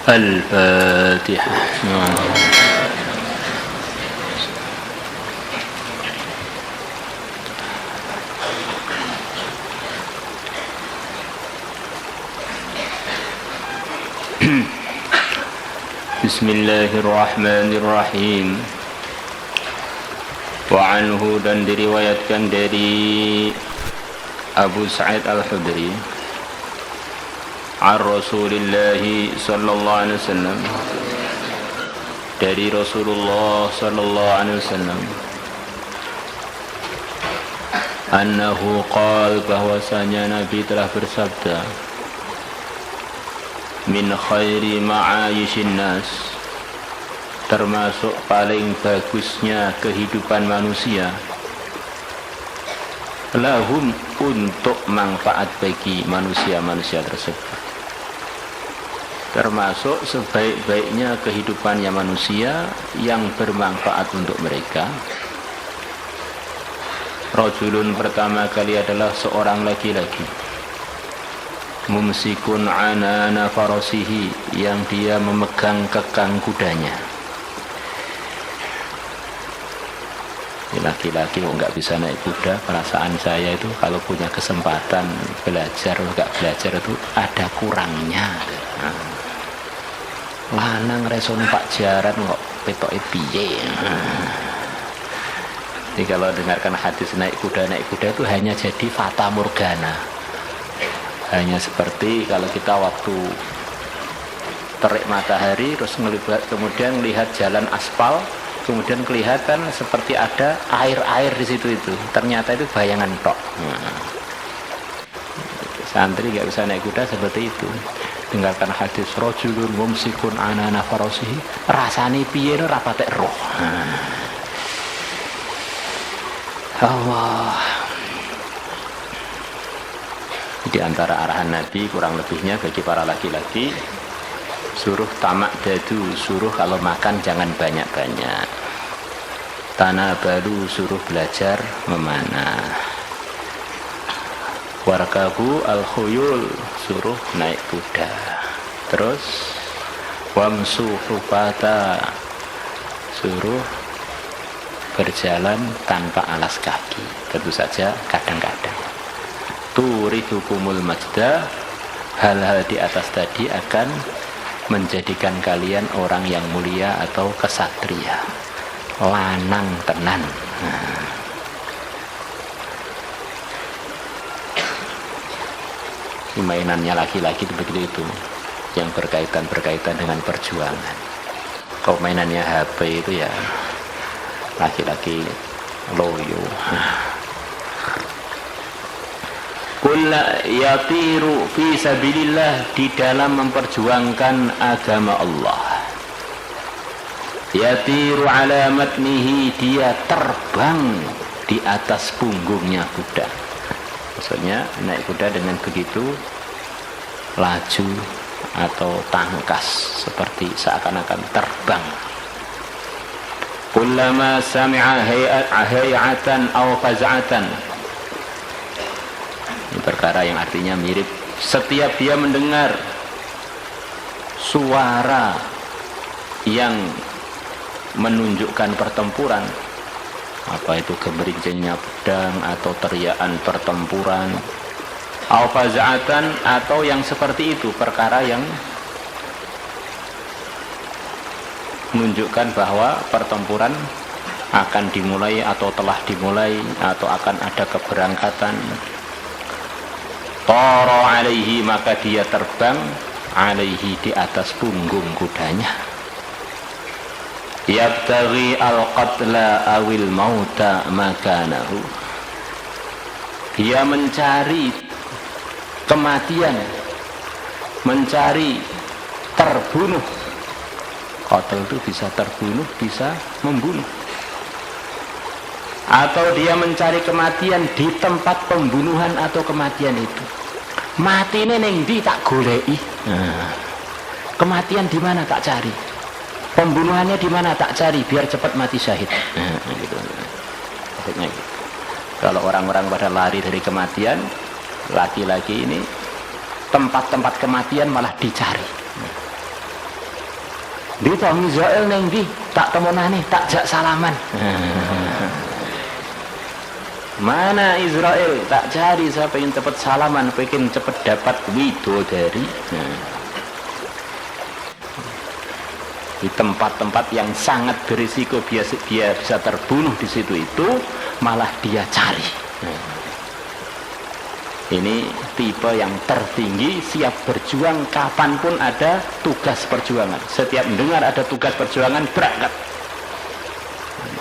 الفاتحة. بسم الله الرحمن الرحيم. وعنه dan diriwayatkan dari Abu Sa'id Al-Khudri an Rasulillah sallallahu alaihi wasallam, dari Rasulullah sallallahu alaihi wasallam, annahu qala, bahwasanya Nabi telah bersabda, min khairi ma'ayishin nas, termasuk paling bagusnya kehidupan manusia, lahum, untuk manfaat bagi manusia-manusia tersebut. Termasuk sebaik-baiknya kehidupannya manusia yang bermanfaat untuk mereka. Rajulun, pertama kali adalah seorang laki-laki, mumsikun anana farasihi, yang dia memegang kekang kudanya. Laki-laki kok nggak bisa naik kuda, perasaan saya itu kalau punya kesempatan belajar, nggak belajar itu ada kurangnya. Lanang reson Pak Jaran kok petoke piye. Jadi kalau dengarkan hadis naik kuda itu hanya jadi fata morgana. Hanya seperti kalau kita waktu terik matahari terus ngelihat, kemudian melihat jalan aspal, kemudian kelihatan seperti ada air-air di situ, itu ternyata itu bayangan tok. Santri nggak bisa naik kuda seperti itu. Dengarkan hadis rajulun mumsikun anana farasihi, rasane piye ora patek roh. Allah. Di antara arahan Nabi kurang lebihnya bagi para laki-laki, suruh tamak dadu, suruh kalau makan jangan banyak-banyak. Tanah baru, suruh belajar memanah. Warkabu al-khuyul, suruh naik kuda. Terus wamsu hufata, suruh berjalan tanpa alas kaki. Tentu saja kadang-kadang turidukumul majda, hal-hal di atas tadi akan menjadikan kalian orang yang mulia atau kesatria, lanang tenan. Mainannya laki-laki itu begitu, itu yang berkaitan dengan perjuangan. Kalau mainannya HP itu ya laki-laki loyo. Kulla yatiru fi sabilillah, di dalam memperjuangkan agama Allah. Yatiru ala matnihi, dia terbang di atas punggungnya kuda. Maksudnya naik kuda dengan begitu laju atau tangkas, seperti seakan-akan terbang. Kullama sami'a hay'atan aw faz'atan, ini perkara yang artinya mirip. Setiap dia mendengar suara yang menunjukkan pertempuran, apa itu gemerincingnya pedang atau teriakan pertempuran, aw faz'atan, atau yang seperti itu, perkara yang menunjukkan bahwa pertempuran akan dimulai atau telah dimulai atau akan ada keberangkatan. Tara alaihi, maka dia terbang, alaihi, di atas punggung kudanya. Yabtaghi al-qatla awil mauta makanahu, dia mencari kematian, mencari terbunuh. Qatl itu bisa terbunuh, bisa membunuh. Atau dia mencari kematian di tempat pembunuhan atau kematian itu. Matine ning ndi tak goleki. Kematian di mana tak cari. Pembunuhannya di mana tak cari, biar cepat mati syahid. Gitu. Maksudnya gitu. Kalau orang-orang pada lari dari kematian, laki-laki ini tempat-tempat kematian malah dicari. Dito Israel neng di tak temonane tak jak salaman. Mana Israel tak cari, saya pengen cepet salaman, pengen cepet dapat widodari. Di tempat-tempat yang sangat berisiko dia bisa terbunuh di situ itu malah dia cari. Ini tipe yang tertinggi, siap berjuang kapanpun ada tugas perjuangan. Setiap mendengar ada tugas perjuangan berangkat.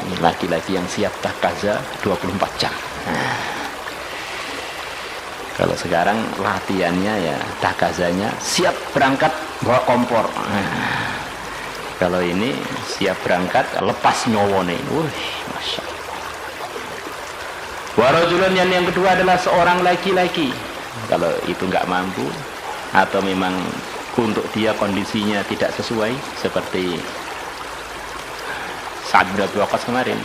Ini laki-laki yang siap takaza 24 jam. Kalau sekarang latihannya ya takazanya siap berangkat bawa kompor. Kalau ini siap berangkat lepas nyowone. Masya Allah. Warajulun yang kedua adalah seorang laki-laki. Kalau itu nggak mampu atau memang untuk dia kondisinya tidak sesuai, seperti Sa'ad bin Abi Waqqas kemarin,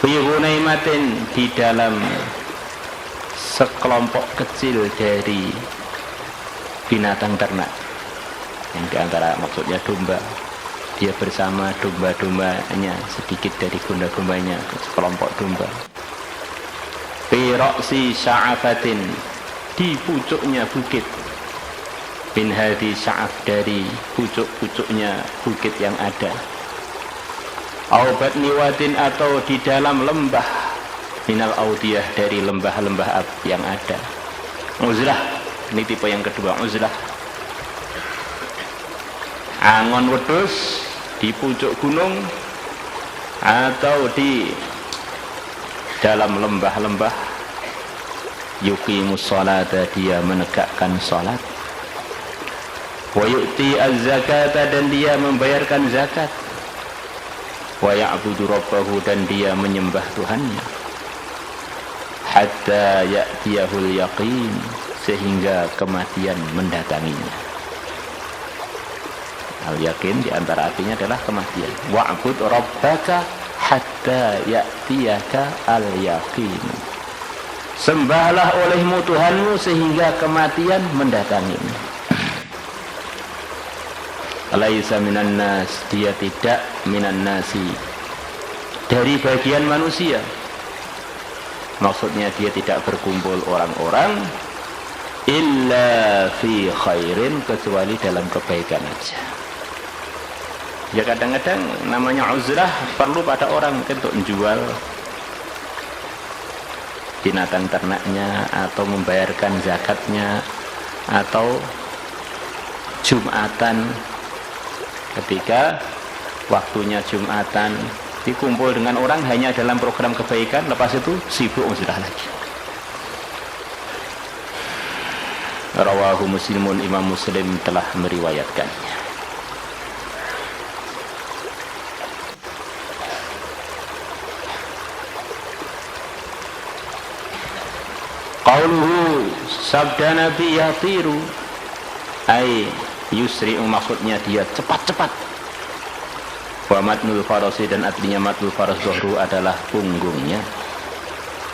fi ghunaimatin, di dalam sekelompok kecil dari binatang ternak, yang diantara maksudnya domba, dia bersama domba-dombanya, sedikit dari domba-dombanya, sekelompok domba. Fi ra'si sya'afatin, di pucuknya bukit, min hadi sya'af, dari pucuk-pucuknya bukit yang ada, au batni wadin, atau di dalam lembah, minal audiyah, dari lembah-lembah yang ada. Uzlah, ini tipe yang kedua, uzlah. Angon wedhus di pucuk gunung atau di dalam lembah-lembah. Yuqimus sholata, dia menegakkan salat. Wa yu'ti az-zakata, dan dia membayarkan zakat. Wa ya'budu rabbahu, dan dia menyembah Tuhannya. Hatta ya'tiyahul yaqin, sehingga kematian mendatanginya. Al-yakin diantara artinya adalah kematian. Wa'bud rabbaka hatta ya'tiyaka al-yaqin, sembahlah olehmu Tuhanmu sehingga kematian mendatangimu. Laisa minan nas, dia tidak minan nasi, dari bagian manusia. Maksudnya dia tidak berkumpul orang-orang illa fi khairin, kecuali dalam kebaikan aja. Ya kadang-kadang namanya uzlah perlu pada orang untuk menjual binatang ternaknya, atau membayarkan zakatnya, atau Jumatan, ketika waktunya Jumatan dikumpul dengan orang hanya dalam program kebaikan, lepas itu sibuk uzlah lagi. Rawahu Muslimun, Imam Muslim telah meriwayatkannya. Qauluhu, sabda Nabi, yatiru ay yusri'u, maksudnya dia cepat-cepat. Wa matnul farasi, dan artinya matnul faras zuhru adalah punggungnya.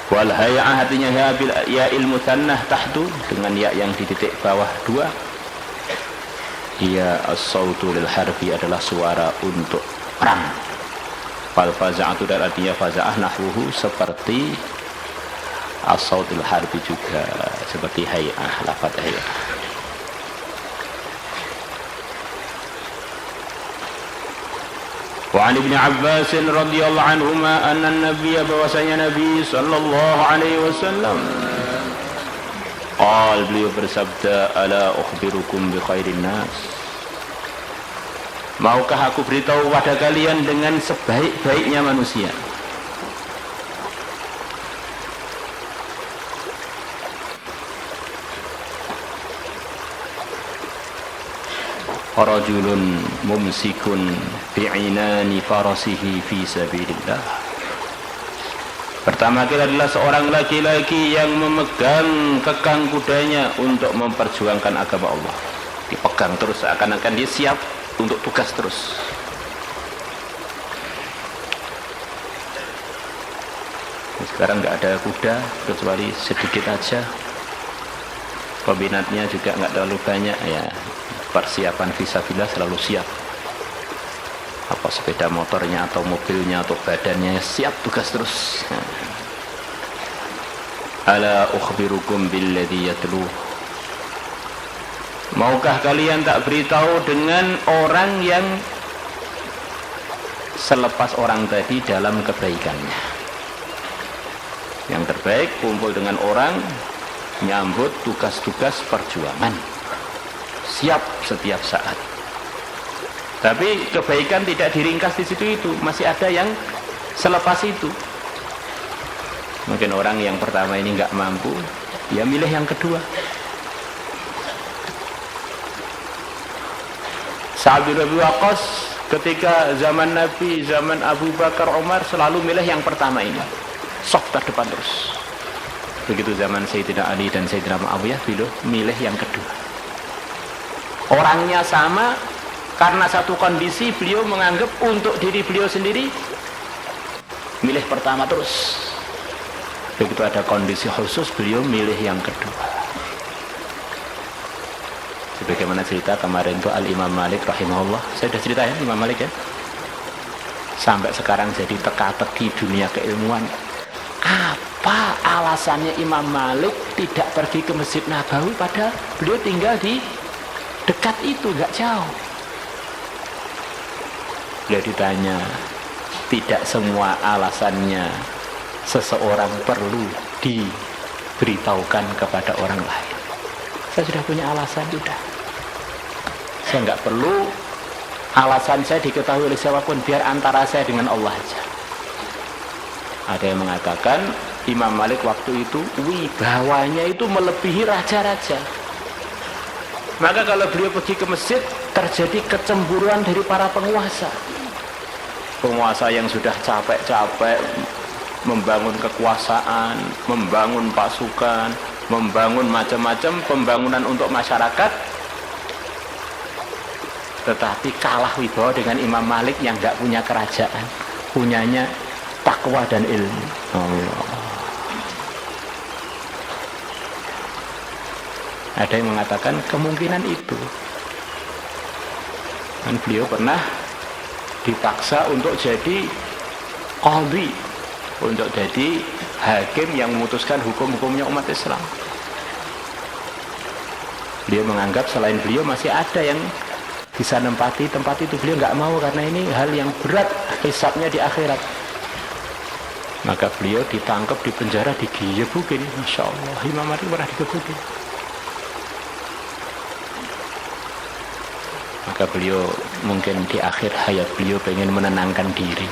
Wal hay'ah, artinya ya ilmu tannah tahtu, dengan ya yang di titik bawah dua. Dia as-sautu lil harfi, adalah suara untuk perang. Fal faza'atu, dan artinya faza'ah nahwuhu, seperti as-sautil harbi, juga seperti hay'ah, lafaz hay'ah. Wa 'an Ibnu Abbas radhiyallahu anhuma anna an-nabiy, bahwasanya Nabi sallallahu alaihi wasallam, qala, beliau bersabda, ala ukhbirukum bi khairin nas, maukah aku beritahu pada kalian dengan sebaik-baiknya manusia? Rajulun mumsikun bi'inani farasihi fi sabilillah. Pertama kali adalah seorang laki-laki yang memegang kekang kudanya untuk memperjuangkan agama Allah. Dipegang terus, seakan-akan dia siap untuk tugas terus. Sekarang nggak ada kuda kecuali sedikit aja. Peminatnya juga nggak terlalu banyak ya. Persiapan fisabilillah selalu siap. apa sepeda motornya atau mobilnya atau badannya, siap tugas terus. Ala ukhbirukum billadhi yatluh. Maukah kalian tak beritahu dengan orang yang selepas orang tadi dalam kebaikannya? Yang terbaik kumpul dengan orang, nyambut tugas-tugas perjuangan, siap setiap saat. Tapi kebaikan tidak diringkas di situ, itu masih ada yang selepas itu. Mungkin orang yang pertama ini nggak mampu, ya milih yang kedua. Sa'ad bin Abi Waqqas ketika zaman Nabi, zaman Abu Bakar, Umar, selalu milih yang pertama ini, soft terdepan terus. Begitu zaman Sayyidina Ali dan Sayyidina Muawiyah, beliau milih yang kedua. Orangnya sama, karena satu kondisi beliau menganggap untuk diri beliau sendiri milih pertama terus. Begitu ada kondisi khusus, beliau milih yang kedua. Sebagaimana cerita kemarin itu Al-Imam Malik rahimahullah. Saya sudah cerita ya Imam Malik ya, sampai sekarang jadi teka-teki dunia keilmuan. Apa alasannya Imam Malik tidak pergi ke Masjid Nabawi, padahal beliau tinggal di dekat itu, gak jauh. Beliau ditanya, tidak semua alasannya seseorang perlu diberitahukan kepada orang lain. Saya sudah punya alasan, sudah. Saya nggak perlu alasan saya diketahui oleh siapapun, biar antara saya dengan Allah saja. Ada yang mengatakan Imam Malik waktu itu wibawanya itu melebihi raja-raja. Maka kalau beliau pergi ke masjid, terjadi kecemburuan dari para penguasa. Penguasa yang sudah capek-capek membangun kekuasaan, membangun pasukan, membangun macam-macam pembangunan untuk masyarakat, tetapi kalah wibawa dengan Imam Malik yang nggak punya kerajaan, punyanya takwa dan ilmu. Allah. Ada yang mengatakan kemungkinan itu, dan beliau pernah dipaksa untuk jadi qadhi, untuk jadi hakim yang memutuskan hukum-hukumnya umat Islam. Beliau menganggap selain beliau masih ada yang bisa nempati tempat itu. Beliau nggak mau karena ini hal yang berat, hisabnya di akhirat. Maka beliau ditangkap, dipenjara, digebukin. Masya Allah, Imam Malik pernah digebukin. Maka beliau mungkin di akhir hayat beliau pengen menenangkan diri.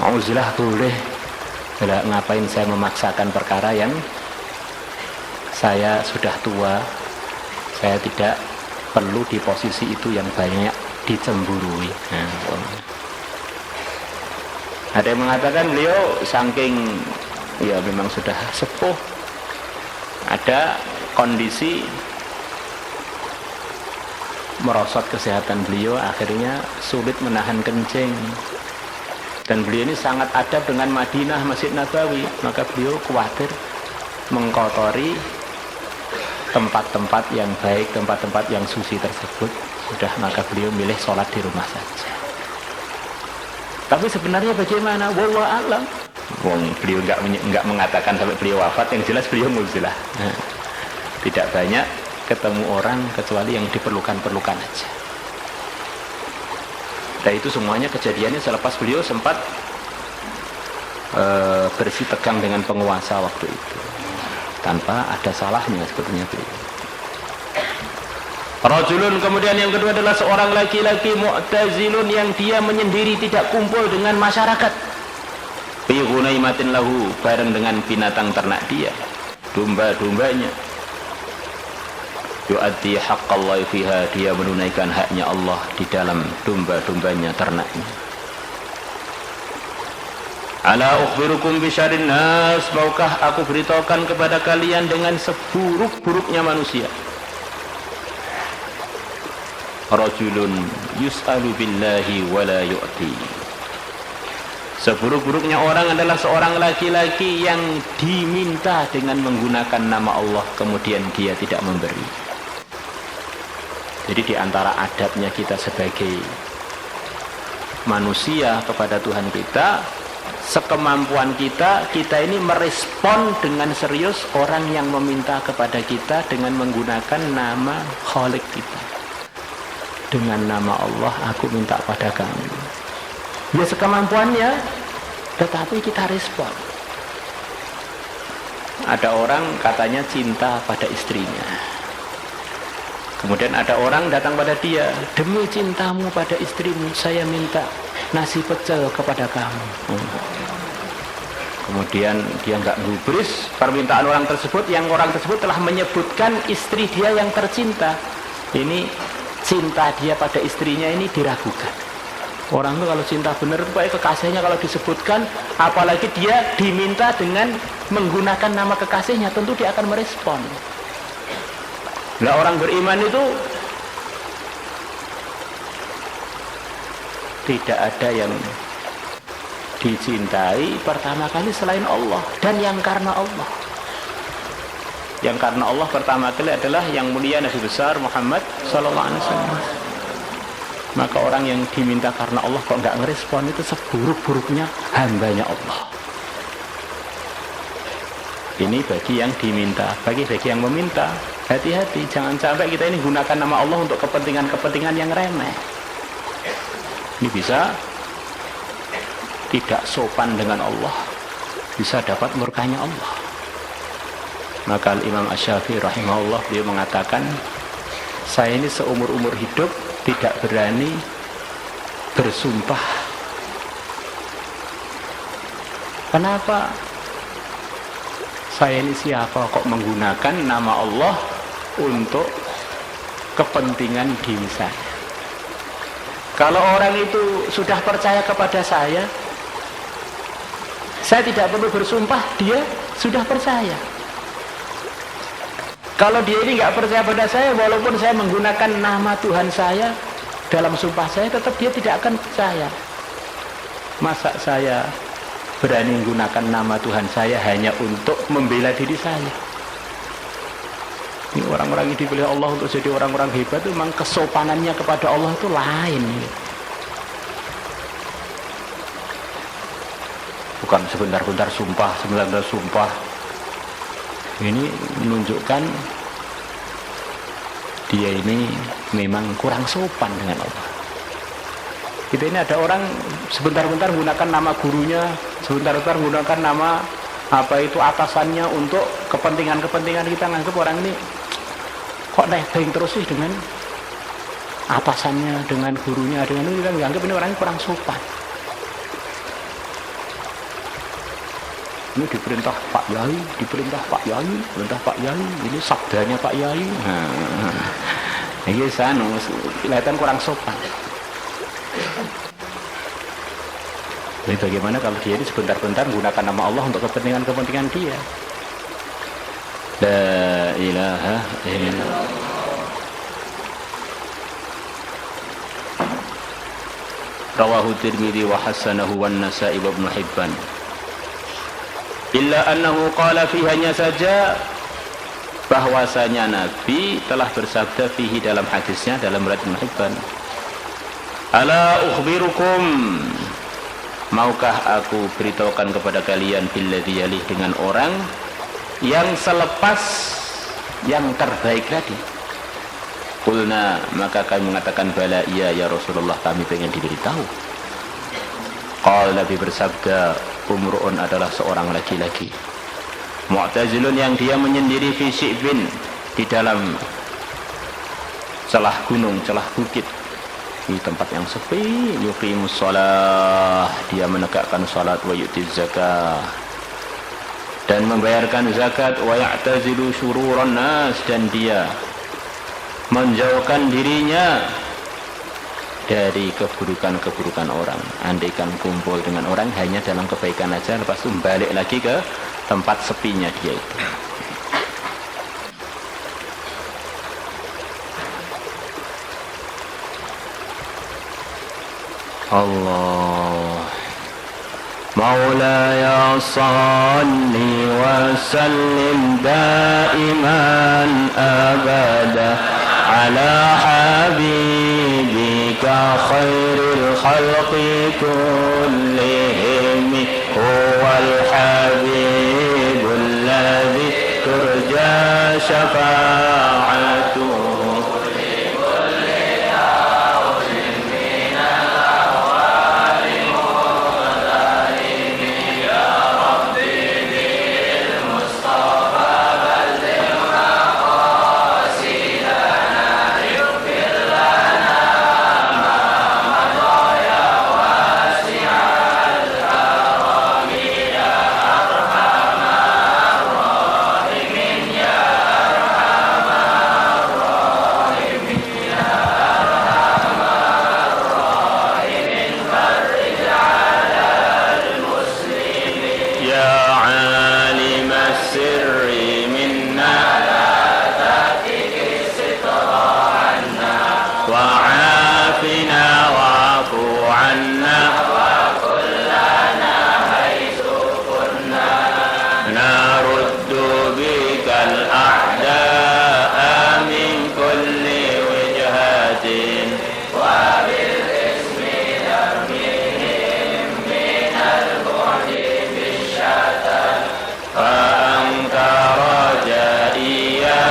Auzubillah, boleh. Ngapain saya memaksakan perkara yang saya sudah tua, saya tidak perlu di posisi itu yang banyak dicemburui. Ada yang mengatakan beliau saking ya memang sudah sepuh, ada kondisi merosot kesehatan beliau, akhirnya sulit menahan kencing. Dan beliau ini sangat adab dengan Madinah, Masjid Nabawi. Maka beliau khawatir mengkotori tempat-tempat yang baik, tempat-tempat yang suci tersebut. Sudah, maka beliau milih sholat di rumah saja. Tapi sebenarnya bagaimana? Wallahu a'lam. Beliau nggak mengatakan sampai beliau wafat. Yang jelas beliau muzilah. Tidak banyak ketemu orang kecuali yang diperlukan aja. Dan itu semuanya kejadiannya selepas beliau sempat bersih tegang dengan penguasa waktu itu, tanpa ada salahnya sebetulnya beliau. Rajulun, kemudian yang kedua adalah seorang laki-laki mu'tazilun yang dia menyendiri, tidak kumpul dengan masyarakat. Fi ghunaimatin lahu, bareng dengan binatang ternak dia, domba-dombanya. Yu'addi haqqallahi fiha, dia menunaikan haknya Allah di dalam domba-dombanya, ternaknya. Ala ukhbirukum bisyarrin nas, maukah aku beritahukan kepada kalian dengan seburuk-buruknya manusia. Rajulun yus'alu billahi wa la yu'ti. Seburuk-buruknya orang adalah seorang laki-laki yang diminta dengan menggunakan nama Allah, kemudian dia tidak memberi. Jadi di antara adabnya kita sebagai manusia kepada Tuhan kita, sekemampuan kita ini merespon dengan serius orang yang meminta kepada kita dengan menggunakan nama Khalik kita. Dengan nama Allah aku minta pada kamu. Ya sekemampuannya, tetapi kita respon. Ada orang katanya cinta pada istrinya. Kemudian ada orang datang pada dia, demi cintamu pada istrimu, saya minta nasi pecel kepada kamu. Kemudian dia nggak gubris permintaan orang tersebut, yang orang tersebut telah menyebutkan istri dia yang tercinta. Ini cinta dia pada istrinya ini diragukan. Orang itu kalau cinta benar, baik kekasihnya kalau disebutkan, apalagi dia diminta dengan menggunakan nama kekasihnya, tentu dia akan merespon. Nah, orang beriman itu tidak ada yang dicintai pertama kali selain Allah, dan yang karena Allah. Yang karena Allah pertama kali adalah yang mulia Nabi besar Muhammad sallallahu alaihi wasallam. Maka orang yang diminta karena Allah kok nggak ngerespon, itu seburuk-buruknya hambanya Allah. Ini bagi yang diminta, bagi yang meminta, hati-hati, jangan sampai kita ini gunakan nama Allah untuk kepentingan-kepentingan yang remeh. Ini bisa tidak sopan dengan Allah, bisa dapat murkanya Allah. Maka Imam Asy-Syafi'i rahimahullah, dia mengatakan, saya ini seumur-umur hidup tidak berani bersumpah. Kenapa? Saya ini siapa kok menggunakan nama Allah untuk kepentingan diri saya? Kalau orang itu sudah percaya kepada saya tidak perlu bersumpah, dia sudah percaya. Kalau dia ini nggak percaya pada saya, walaupun saya menggunakan nama Tuhan saya dalam sumpah saya, tetap dia tidak akan percaya. Masa saya berani menggunakan nama Tuhan saya hanya untuk membela diri saya? Ini orang-orang yang dipilih Allah untuk jadi orang-orang hebat itu memang kesopanannya kepada Allah itu lain. Bukan sebentar-bentar sumpah. Ini menunjukkan dia ini memang kurang sopan dengan Allah. Kita ini ada orang sebentar-bentar menggunakan nama gurunya, sebentar-bentar menggunakan nama atasannya untuk kepentingan-kepentingan kita. Nganggep orang ini kok nebeng terus sih dengan atasannya, dengan gurunya, dengan itu, kita nganggep ini orang kurang sopan. Ini diperintah Pak Yai, perintah Pak Yai, ini sabdanya Pak Yai. Ini kelihatan kurang sopan. Jadi bagaimana kalau dia ini sebentar-bentar menggunakan nama Allah untuk kepentingan-kepentingan dia? La ilaha illallah. Rawahu Tirmidzi wa hasanahu wan Nasa'i wa Ibnu Hibban. Illa annahu qala fi, hanya saja bahwasanya Nabi telah bersabda fihi dalam hadisnya dalam riwayat Ibnu Hibban. Ala ukhbirukum, maukah aku beritahukan kepada kalian billadzi yalih, dengan orang yang selepas yang terbaik tadi. Qulna, maka kami mengatakan bala, iya ya Rasulullah, kami ingin diberitahu. Qala, Nabi bersabda, umru'un adalah seorang laki-laki, mu'tazilun yang dia menyendiri fi syi'bin, di dalam celah gunung, celah bukit, di tempat yang sepi, yuqimus shalah, dia menegakkan salat, wa yu'tiz zakah, dan membayarkan zakat, wa ya'tazilu syururan nas, dan dia menjauhkan dirinya dari keburukan-keburukan orang. Andaikan kumpul dengan orang hanya dalam kebaikan aja, lepas itu balik lagi ke tempat sepinya dia itu. Allah Maulaya salli wa sallim daiman abada ala habibika khairil الخلق كلهم هو الحبيب الذي ترجى شفاعته لكل هول من الأهوال مغترب يا ربي بالمصطفى بلغ مقاصدنا يغفر لنا ما مضى يا واسع الكرم يا أرحم الراحمين يا أرحم الراحمين يا أرحم الراحمين فرج على المسلمين يا عالم السر منا لا تهتك الستر عنا وعافنا واعف عنا وكلنا حيث كنا نرد بك الأعداء من كل وجهة وبالاسم نرميهم من البعد بالشتى فأنت رجائي يا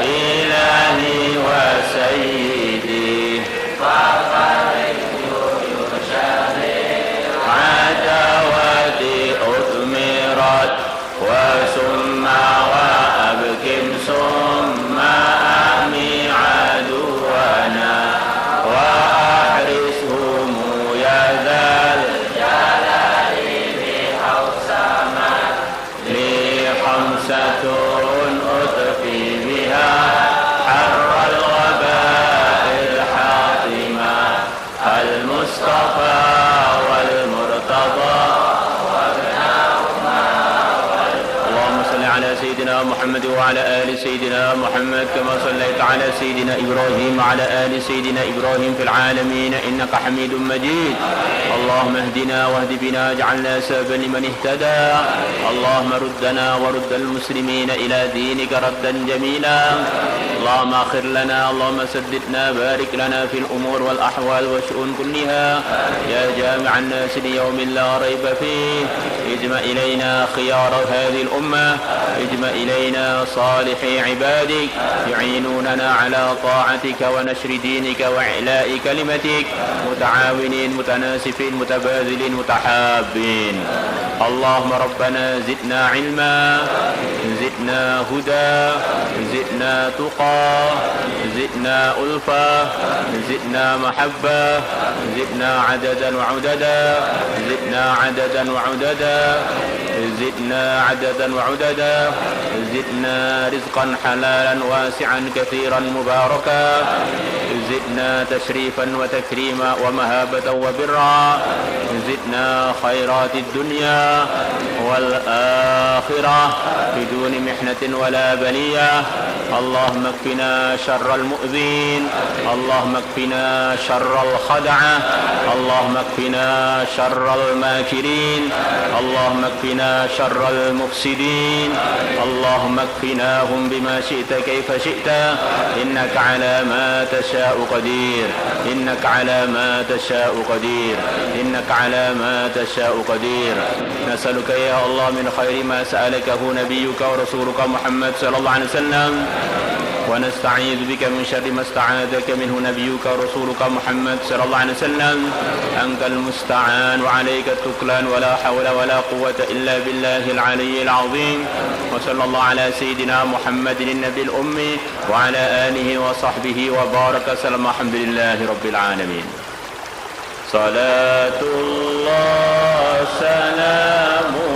إلهي وسيدي ففرج جيوش العداوة أثمرت وسم وأبكم ثم أمي عدونا وأحرسهم يا ذا الجلال بحوسمة لي خمسة أطفي بها حر الوباء الحاطمة المصطفى والمرتضى اللهم صل على سيدنا محمد وعلى آل سيدنا محمد كما صليت على سيدنا إبراهيم وعلى آل سيدنا إبراهيم في العالمين إنك حميد مجيد اللهم اهدنا واهد بنا اجعلنا سببا لمن اهتدى اللهم ردنا ورد المسلمين إلى دينك ردا جميلا اللهم اغفر لنا اللهم سددنا بارك لنا في الأمور والأحوال والشؤون كلها يا جامع الناس ليوم لا ريب فيه اجمع إلينا خيار هذه الأمة اجمع إلينا صالحي عبادك يعينوننا على طاعتك ونشر دينك وإعلاء كلمتك متعاونين متناسفين متباذلين متحابين اللهم ربنا زدنا علما زدنا هدى زدنا تقى زدنا ألفة زدنا محبة زدنا عددا وعددا زدنا عددا وعددا زدنا عددا وعددا زدنا رزقا حلالا واسعا كثيرا مباركا زدنا تشريفا وتكريما ومهابة وبرا زدنا خيرات الدنيا والآخرة بدون محنة ولا بلية اللهم اكفنا شر المؤذين اللهم اكفنا شر الخدعة اللهم اكفنا شر الماكرين اللهم اكفنا شر المفسدين اللهم اكفناهم بما شئت كيف شئت إنك على ما تشاء قدير إنك على ما تشاء قدير إنك على ما تشاء قدير نسألك يا الله من خير ما سألكه نبيك ورسولك محمد صلى الله عليه وسلم ونستعيذ بك من شر ما استعاذك منه نبيك ورسولك محمد صلى الله عليه وسلم أنت المستعان وعليك التكلان ولا حول ولا قوة إلا بالله العلي العظيم وصلى الله على سيدنا محمد النبي الأمي وعلى آله وصحبه وبارك وسلم الحمد لله رب العالمين صلاة الله سلام